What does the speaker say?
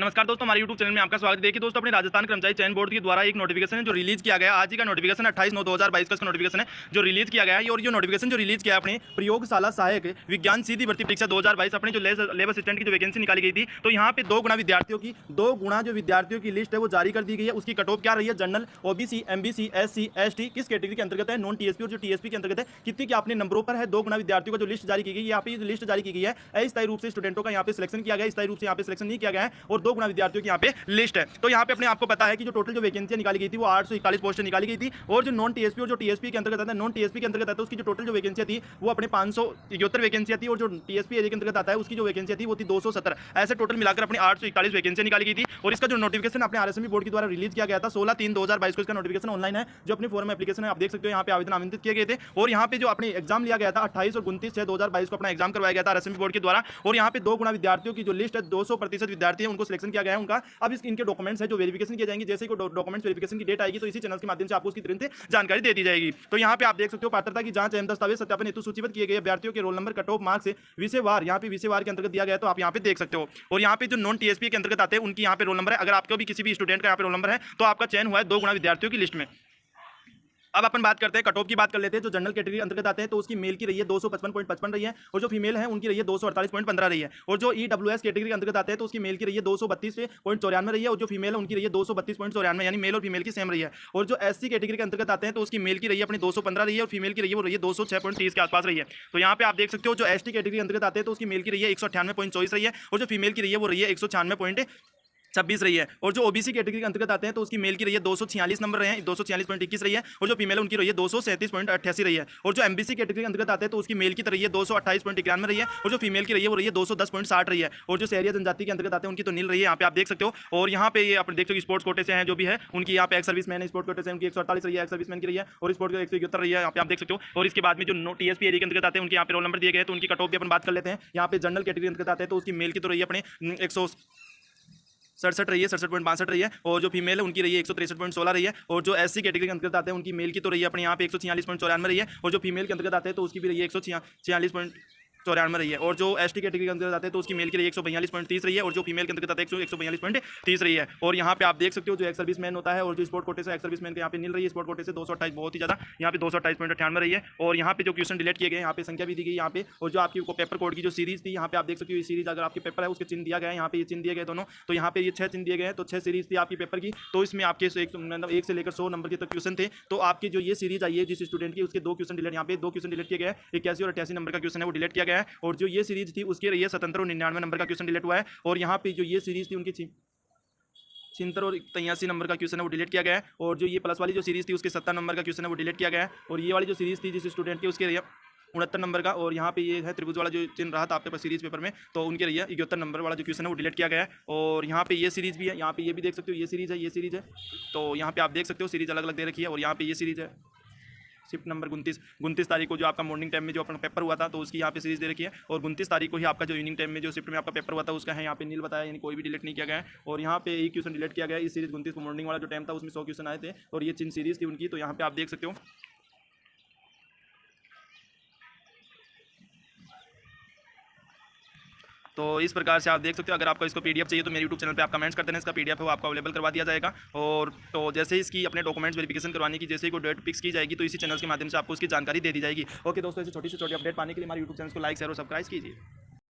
नमस्कार दोस्तों, हमारे YouTube चैनल में आपका स्वागत है। देखिए दोस्तों, अपने राजस्थान कर्मचारी चयन बोर्ड के द्वारा एक नोटिफिकेशन है जो रिलीज किया गया। आज ही का नोटिफिकेशन 28/9/2022 का नोटिफिकेशन है जो रिलीज किया गया है। और जो नोटिफिकेशन जो रिलीज किया है अपने प्रयोगशाला सहायक विज्ञान सीधी भर्ती परीक्षा 2022 अपने जो लेबर असिस्टेंट की जो वैकेंसी निकाली गई थी, तो यहाँ पे 2 गुना विद्यार्थियों की लिस्ट है वो जारी कर दी गई है। उसकी कट ऑफ क्या रही है, general, OBC, MBC, SC, ST किस कैटेगरी के अंतर्गत है, नॉन टीएसपी और जो टीएसपी के अंतर्गत है, कितनी के अपने नंबरों पर है। 2 गुना विद्यार्थियों का जो लिस्ट जारी की गई, यहाँ पे लिस्ट जारी की गई है। अस्थायी रूप से स्टूडेंटों का यहाँ पे सिलेक्शन किया गया, स्थायी रूप से यहाँ पे सिलेक्शन नहीं किया गया है। और 2 गुना विद्यार्थियों की यहाँ पे लिस्ट है। तो यहाँ पे अपने आपको पता है कि जो टोटल जो वैकेंसी निकाली गई थी वो 841 पोस्टें निकाली गई थी। और जो नॉन टीएसपी और जो टीएसपी के अंतर्गत आता है, नॉन टीएसपी के अंतर्गत आता है, उसकी जो टोटल जो वैकेंसी थी वो अपने 571 वैकेंसी थी। और जो टीएसपी एरिया के अंतर्गत आता है उसकी जो वैकेंसी थी वो थी 270। ऐसे टोटल मिलाकर अपनी 841 वैकेंसी निकाली गई थी। और इसका जो नोटिफिकेशन अपने आरएसएमबी बोर्ड के द्वारा रिलीज किया गया था 16/3/2022 को इसका नोटिफिकेशन ऑनलाइन है, जो अपनी फॉर्म एप्लीकेशन है, आप देख सकते हो। यहाँ पे आवेदन आमंत्रित किए गए थे। और यहाँ पे जो अपने एग्जाम लिया गया था 28 और 29/6/2022 को अपना एग्जाम करवाया गया था आरएसएमबी बोर्ड के द्वारा। और यहाँ पे 2 गुना विद्यार्थियों की जो लिस्ट है, 200% विद्यार्थी है उनको सिलेक्शन किया गया है उनका। अब इनके डॉक्यूमेंट्स है जो वेरिफिकेशन किए जाएंगे। जैसे ही डॉक्यूमेंट्स वेरिफिकेशन की डेट आएगी तो इसी चैनल के माध्यम से आपको उसकी तुरंत जानकारी दे दी जाएगी। तो यहाँ पे आप देख सकते हो, पात्रता की जांच एवं दस्तावेज सत्यापन हेतु सूचीबद्ध किए गए अभ्यर्थियों के roll number, cut off marks से विषयवार यहाँ पे विषयवार के अंतर्गत दिया गया है, तो आप यहाँ पे देख सकते हो। और यहाँ पे जो नॉन टीएसपी के अंतर्गत आते हैं उनकी यहाँ पे रोल नंबर है। अगर आपको भी किसी भी स्टूडेंट का यहाँ पे रोल नंबर है तो आपका चयन हुआ है 2 गुना विद्यार्थियों की लिस्ट में। अब अपन बात करते हैं कट ऑफ की, बात कर लेते हैं। जो जनरल कैटेगरी अंतर्गत आते हैं तो उसकी मेल की रही है 255.55 रही है। और जो फीमेल है उनकी रही है 248.15 रही है। और जो ईडब्ल्यूएस कैटेगरी के अंतर्गत आते हैं तो उसकी मेल की रही है 232.94 रही है। और जो फीमेल है उनकी रही है 232.94, यानी मेल और फीमेल की सेम रही है। और जो एससी कैटेगरी के अंतर्गत आते हैं तो उसकी मेल की रही है अपनी 215 रही है। और फीमेल की रही है वो रही है 206.30 के आसपास रही है। तो यहाँ पे आप देख सकते हो, जो एसटी कैटेगरी के अंतर्गत आते हैं तो उसकी मेल की रही है 198.24 रही है। और जो फीमेल की रही है वो रही है 196.26 रही है। और जो ओबीसी कैटेगरी के अंतर्गत आते हैं तो उसकी मेल की रही है 246 नंबर रहे हैं, 246.21 रही है। और जो फीमेल उनकी रही है 237.88 रही है। और जो एमबीसी कैटेगरी के अंतर्गत आते हैं तो उसकी मेल की रही है 228.91 रही है। और जो फीमेल की रही है वो रही है 210.60 रही है। और जो शहरी जनजाति के अंतर्गत आते हैं उनकी तो नील रही है, यहाँ पे आप देख सकते हो। और यहाँ पे ये आप देख सकते हो स्पोर्ट्स कोटे से हैं जो भी है उनकी, यहाँ पे एक्स सर्विसमैन है, स्पोर्ट्स कोटे से उनकी 148 रही है, एक्स सर्विसमैन की रही है। और स्पोर्ट 171 रही है, यहाँ पे आप देख सकते हो। और इसके बाद में जो टीएसपी एरिया के अंतर्गत आते हैं उनके यहाँ पे रोल नंबर दिए गए, तो उनकी कट ऑफ भी अपन बात कर लेते हैं। यहाँ पे जनरल कैटेगरी अंतर्गत आते हैं तो उसकी मेल की तो रही है अपने 167 रही है, 67.62 रही है। और जो फीमेल है उनकी रही है 163.16 रही है। और जो एससी कैटेगरी के अंतर्गत आते हैं उनकी मेल की तो रही है अपने यहाँ पे 146.94 रही है। और जो फीमेल के अंतर्गत आते हैं तो उसकी भी रही है 146.94 रही है। और जो एसटी कैटेगरी के अंतर्गत आते हैं तो उसकी मेल की रही है 142.30 रही है। और जो फीमेल के अंतर्गत आते हैं 142.30 रही है। और यहाँ पे आप देख सकते हो जो एक्स सर्विसमैन होता है और जो स्पोर्ट कोटे से एक्स सर्विसमैन के यहाँ पे नील रही है, स्पोर्ट कोटे से 228 बहुत ही ज़्यादा, यहाँ पे 228.98 रही है। और यहाँ पे जो क्वेश्चन डिलीट किए गए यहाँ पे संख्या भी दी गई यहाँ पे। और जो आपकी पेपर कोड की जो सीरीज थी यहाँ पे आप देख सकते हो, ये सीरीज अगर आपके पेपर है उसके चिन्ह दिया गया है, यहाँ पे ये चिन्ह दिए गए दोनों। तो यहाँ पे ये 6 चिन्ह दिए गए हैं, तो 6 सीरीज थी आपकी पेपर की। तो इसमें आपके 1 से लेकर 100 नंबर के तक क्वेश्चन थे। तो आपकी जो ये सीरीज आई है जिस स्टूडेंट की, उसके 2 क्वेश्चन डिलीट, यहाँ पे 2 क्वेश्चन डिलीट किए गए हैं। 81 और 88 नंबर का क्वेश्चन है वो डिलीट किया गया है। और जो ये सीरीज थी उसके रही है 77 और 99 नंबर का क्वेश्चन डिलीट हुआ है। और यहाँ पे जो ये सीरीज थी उनकी 76 और 83 नंबर का क्वेश्चन है वो डिलीट किया गया है। और जो ये प्लस वाली जो सीरीज थी उसके 70 नंबर का क्वेश्चन है वो डिलीट किया गया है। और ये वाली जो सीरीज थी जिस स्टूडेंट की उसके रही है 69 नंबर का। और यहाँ पे ये है त्रिभुज वाला जो चिन्ह रहा था आपके पास सीरीज पेपर में, तो उनके रही है 71 नंबर वाला जो क्वेश्चन है वो डिलीट किया गया है। और यहाँ पे ये सीरीज भी है, यहाँ पे ये भी देख सकते हो, ये सीरीज है, ये सीरीज है। तो यहाँ पे आप देख सकते हो सीरीज अलग अलग दे रखी है। और यहाँ पे ये सीरीज है शिफ्ट नंबर 29 तारीख को जो आपका मॉर्निंग टाइम में जो अपना पेपर हुआ था तो उसकी यहाँ पे सीरीज दे रखी है। और 29 तारीख को ही आपका जो इवनिंग टाइम में जो शिफ्ट में आपका पेपर हुआ था उसका है यहाँ पे नील बताया, यानी कोई भी डिलीट नहीं किया गया है। और यहाँ पे एक क्वेश्चन डिलीट किया गया है। इस सीरीज 29 को मॉर्निंग वाला जो टाइम था उसमें 100 क्वेश्चन आए थे और ये चिन्ह सीरीज थी उनकी। तो यहाँ पे आप देख सकते हो। तो इस प्रकार से आप देख सकते हो। अगर आपको इसको पीडीएफ चाहिए तो मेरे यूट्यूब चैनल पे आप कमेंट्स करते हैं, इसका पीडीएफ है वो आपको अवेलेबल करवा दिया जाएगा। और तो जैसे ही इसकी अपने डॉक्यूमेंट्स वेरिफिकेशन करवाने की जैसे ही कोई डेट फिक्स की जाएगी तो इसी चैनल के माध्यम से आपको उसकी जानकारी दे दी जाएगी। ओके दोस्तों, ऐसी छोटी से छोटी अपडेट पाने के लिए हमारे यूट्यूब चैनल को लाइक शेयर और सब्सक्राइब कीजिए।